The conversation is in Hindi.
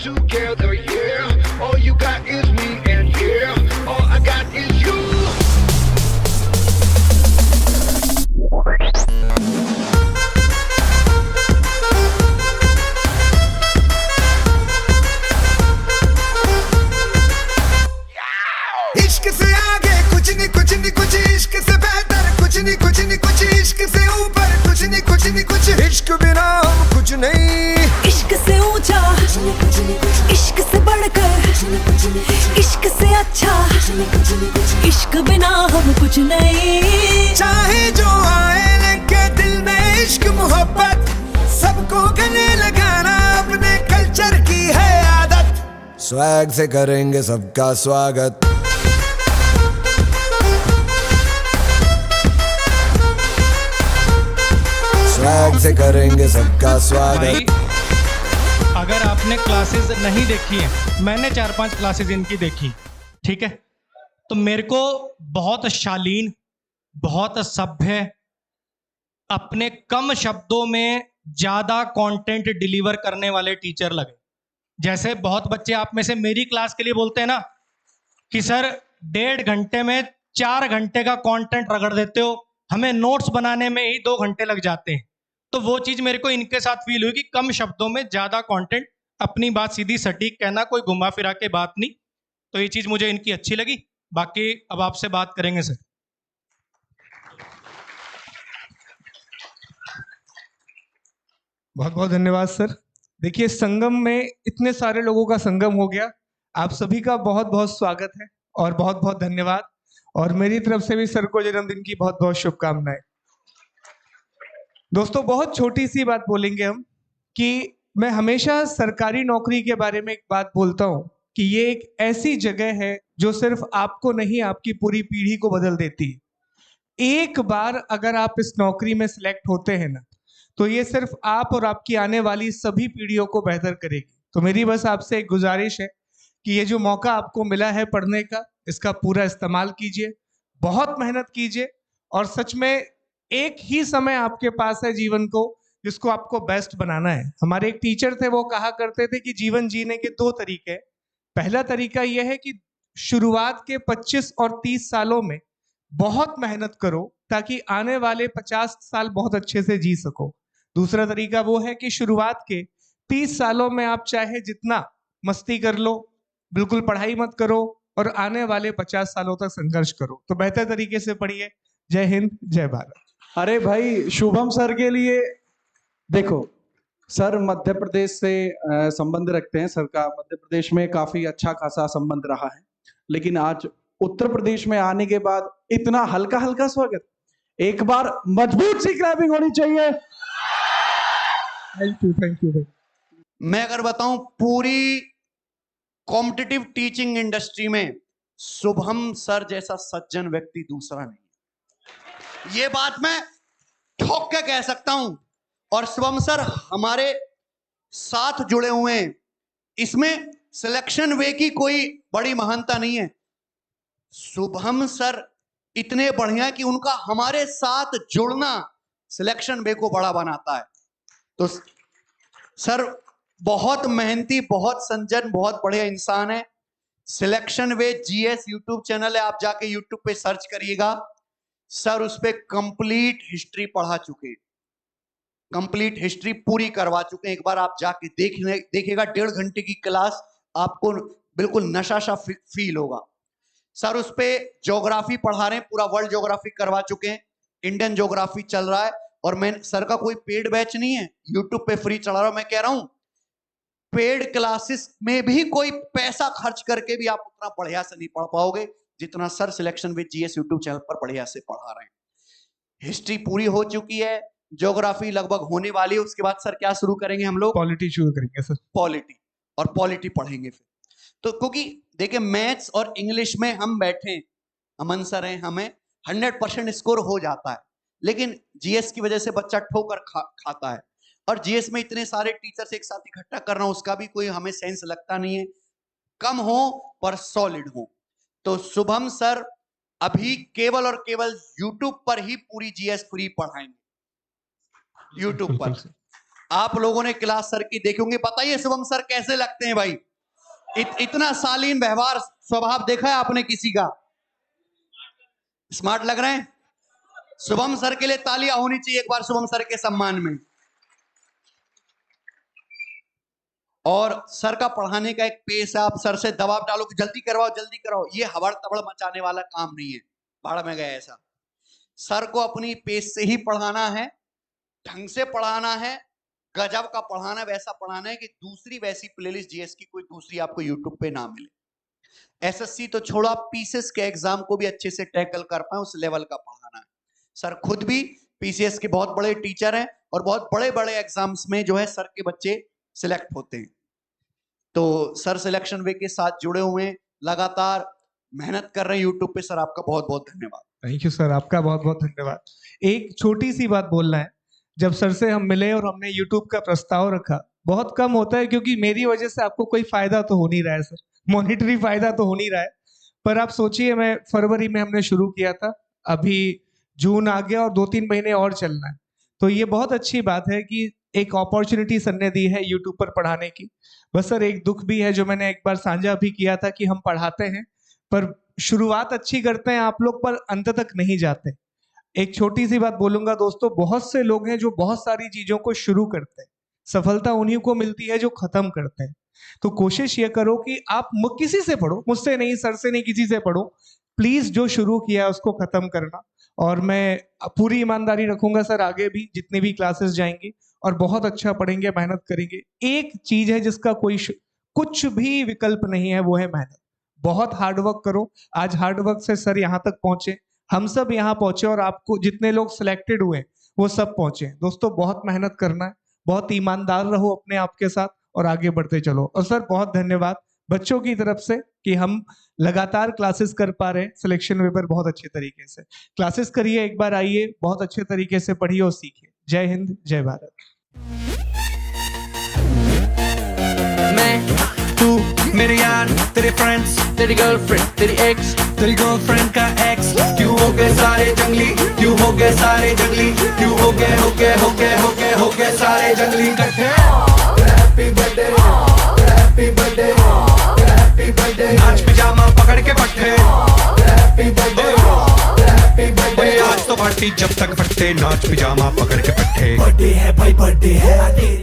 together, yeah. All you got is me, and yeah, all I got is you. इश्क से आगे कुछ नहीं कुछ नहीं कुछ, इश्क से बेहतर कुछ नहीं कुछ नहीं कुछ, इश्क से ऊपर कुछ नहीं कुछ नहीं कुछ, इश्क बिना हम कुछ नहीं। इश्क से ऊंचा इश्क से बढ़कर इश्क से अच्छा इश्क बिना हम कुछ नहीं। चाहे जो आए लगे दिल में इश्क मोहब्बत, सबको गले लगाना अपने कल्चर की है आदत। स्वैग से करेंगे सबका स्वागत। स्वैग से करेंगे सबका स्वागत। अगर आपने क्लासेस नहीं देखी है, मैंने 4-5 क्लासेस इनकी देखी, ठीक है, तो मेरे को बहुत शालीन, बहुत सभ्य, अपने कम शब्दों में ज्यादा कंटेंट डिलीवर करने वाले टीचर लगे। जैसे बहुत बच्चे आप में से मेरी क्लास के लिए बोलते हैं ना कि सर 1.5 घंटे में 4 घंटे का कंटेंट रगड़ देते हो, हमें नोट्स बनाने में ही 2 घंटे लग जाते हैं। तो वो चीज मेरे को इनके साथ फील हुई कि कम शब्दों में ज्यादा कंटेंट, अपनी बात सीधी सटीक कहना, कोई घुमा फिरा के बात नहीं। तो ये चीज मुझे इनकी अच्छी लगी। बाकी अब आपसे बात करेंगे सर। बहुत बहुत धन्यवाद सर। देखिए, संगम में इतने सारे लोगों का संगम हो गया। आप सभी का बहुत बहुत स्वागत है और बहुत बहुत धन्यवाद। और मेरी तरफ से भी सर को जन्मदिन की बहुत बहुत शुभकामनाएं। दोस्तों, बहुत छोटी सी बात बोलेंगे हम कि मैं हमेशा सरकारी नौकरी के बारे में एक बात बोलता हूं कि ये एक ऐसी जगह है जो सिर्फ आपको नहीं, आपकी पूरी पीढ़ी को बदल देती है। एक बार अगर आप इस नौकरी में सिलेक्ट होते हैं ना, तो ये सिर्फ आप और आपकी आने वाली सभी पीढ़ियों को बेहतर करेगी। तो मेरी बस आपसे एक गुजारिश है कि ये जो मौका आपको मिला है पढ़ने का, इसका पूरा इस्तेमाल कीजिए, बहुत मेहनत कीजिए। और सच में एक ही समय आपके पास है जीवन को, जिसको आपको बेस्ट बनाना है। हमारे एक टीचर थे, वो कहा करते थे कि जीवन जीने के 2 तरीके। पहला तरीका यह है कि शुरुआत के 25 और 30 सालों में बहुत मेहनत करो ताकि आने वाले 50 साल बहुत अच्छे से जी सको। दूसरा तरीका वो है कि शुरुआत के 30 सालों में आप चाहे जितना मस्ती कर लो, बिल्कुल पढ़ाई मत करो और आने वाले 50 सालों तक संघर्ष करो। तो बेहतर तरीके से पढ़िए। जय हिंद, जय भारत। अरे भाई, शुभम सर के लिए देखो, सर मध्य प्रदेश से संबंध रखते हैं। सर का मध्य प्रदेश में काफी अच्छा खासा संबंध रहा है, लेकिन आज उत्तर प्रदेश में आने के बाद इतना हल्का हल्का स्वागत। एक बार मजबूत सी क्लैपिंग होनी चाहिए। थैंक यू भाई। मैं अगर बताऊं, पूरी कॉम्पिटिटिव टीचिंग इंडस्ट्री में शुभम सर जैसा सज्जन व्यक्ति दूसरा नहीं। ये बात मैं ठोक के कह सकता हूं। और शुभम सर हमारे साथ जुड़े हुए हैं, इसमें सिलेक्शन वे की कोई बड़ी महानता नहीं है। शुभम सर इतने बढ़िया कि उनका हमारे साथ जुड़ना सिलेक्शन वे को बड़ा बनाता है। तो सर बहुत मेहनती, बहुत संजन, बहुत बढ़िया इंसान है। सिलेक्शन वे जीएस यूट्यूब चैनल है, आप जाके यूट्यूब पे सर्च करिएगा। सर उस पे कंप्लीट हिस्ट्री पढ़ा चुके हैं, कंप्लीट हिस्ट्री पूरी करवा चुके हैं। एक बार आप जाके देखिएगा, 1.5 घंटे की क्लास, आपको बिल्कुल नशा सा फील होगा। सर उस पे ज्योग्राफी पढ़ा रहे हैं, पूरा वर्ल्ड ज्योग्राफी करवा चुके हैं। इंडियन ज्योग्राफी चल रहा है। और मैं, सर का कोई पेड बैच नहीं है, यूट्यूब पे फ्री चला रहा हूं। मैं कह रहा हूं, पेड क्लासेस में भी कोई पैसा खर्च करके भी आप उतना बढ़िया से नहीं पढ़ पाओगे जितना sir selection with GS YouTube channel पर बढ़िया से पढ़ा रहे हैं। हिस्ट्री पूरी हो चुकी है, ज्योग्राफी लगभग होने वाली है। उसके बाद सर क्या शुरू करेंगे हम लोग? पॉलिटी शुरू करेंगे सर। पॉलिटी, और पॉलिटी पढ़ेंगे फिर। तो क्योंकि देखिए, मैथ्स और इंग्लिश में हम बैठे, अमन सर हैं, हमें 100% स्कोर हो जाता है, लेकिन जीएस की वजह से बच्चा ठोकर खाता है। और जीएस में इतने सारे टीचर्स एक साथ इकट्ठा करना, उसका भी कोई हमें सेंस लगता नहीं है। कम हो पर सॉलिड हो। तो शुभम सर अभी केवल और केवल यूट्यूब पर ही पूरी जीएस फ्री पढ़ाएंगे, यूट्यूब पर। आप लोगों ने क्लास सर की देखी होंगी। बताइए शुभम सर कैसे लगते हैं भाई? इतना शालीन व्यवहार स्वभाव देखा है आपने किसी का? स्मार्ट लग रहे हैं। शुभम सर के लिए तालियां होनी चाहिए एक बार शुभम सर के सम्मान में। और सर का पढ़ाने का एक पेश है, आप सर से दबाव डालो कि जल्दी करवाओ, ये हबड़ तबड़ मचाने वाला काम नहीं है। भाड़ में गया ऐसा। सर को अपनी पेश से ही पढ़ाना है, ढंग से पढ़ाना है, गजब का पढ़ाना है, वैसा पढ़ाना है कि दूसरी वैसी प्लेलिस्ट जीएस की कोई दूसरी आपको यूट्यूब पे ना मिले। एसएससी तो छोड़ो, आप पीसीएस के एग्जाम को भी अच्छे से टैकल कर पाए, उस लेवल का पढ़ाना है। सर खुद भी पीसीएस के बहुत बड़े टीचर हैं और बहुत बड़े बड़े एग्जाम्स में जो है सर के बच्चे सिलेक्ट होते हैं। तो सर सिलेक्शन वे के साथ जुड़े हुए हैं, लगातार मेहनत कर रहे हैं यूट्यूब पे। सर आपका बहुत बहुत धन्यवाद। थैंक यू सर, आपका बहुत बहुत धन्यवाद। एक छोटी सी बात बोलना है, जब सर से हम मिले और हमने यूट्यूब का प्रस्ताव रखा, बहुत कम होता है क्योंकि मेरी वजह से आपको कोई फायदा तो हो नहीं रहा है सर, मॉनिटरी फायदा तो हो नहीं रहा है। पर आप सोचिए, मैं फरवरी में हमने शुरू किया था, अभी जून आ गया और 2-3 महीने और चलना है। तो ये बहुत अच्छी बात है कि एक अपॉर्चुनिटी सर ने दी है यूट्यूब पर पढ़ाने की। बस सर एक दुख भी है जो मैंने एक बार साझा भी किया था कि हम पढ़ाते हैं पर शुरुआत अच्छी करते हैं आप लोग, पर अंत तक नहीं जाते। एक छोटी सी बात बोलूंगा दोस्तों, बहुत से लोग हैं जो बहुत सारी चीजों को शुरू करते हैं, सफलता उन्हीं को मिलती है जो खत्म करते हैं। तो कोशिश ये करो कि आप किसी से पढ़ो, मुझसे नहीं, सर से नहीं, किसी से पढ़ो प्लीज। जो शुरू किया उसको खत्म करना। और मैं पूरी ईमानदारी रखूंगा सर, आगे भी जितनी भी क्लासेस जाएंगी और बहुत अच्छा पढ़ेंगे, मेहनत करेंगे। एक चीज है जिसका कोई कुछ भी विकल्प नहीं है, वो है मेहनत। बहुत हार्डवर्क करो। आज हार्डवर्क से सर यहाँ तक पहुंचे, हम सब यहाँ पहुंचे और आपको जितने लोग सिलेक्टेड हुए वो सब पहुंचे। दोस्तों बहुत मेहनत करना है, बहुत ईमानदार रहो अपने आप के साथ और आगे बढ़ते चलो। और सर बहुत धन्यवाद बच्चों की तरफ से कि हम लगातार क्लासेस कर पा रहे हैं सिलेक्शन वे पर बहुत अच्छे तरीके से। क्लासेस करिए, एक बार आइए, बहुत अच्छे तरीके से पढ़िए और सीखिए। जय हिंद, जय भारत। मैं, तू, मेरे यार, तेरे फ्रेंड्स, तेरी गर्लफ्रेंड, तेरी एक्स, तेरी गर्लफ्रेंड का एक्स, क्यों हो गए सारे जंगली, क्यों हो गए सारे जंगली, क्यों हो गए सारे जंगली इकट्ठे। Happy birthday, happy birthday, happy birthday, नाच पिजामा पकड़ के पट्टे। हैप्पी बर्थडे, हैप्पी बर्थडे, आज तो पार्टी जब तक फटते, नाच पिजामा पकड़ के पट्टे। बर्थडे है भाई, बर्थडे है।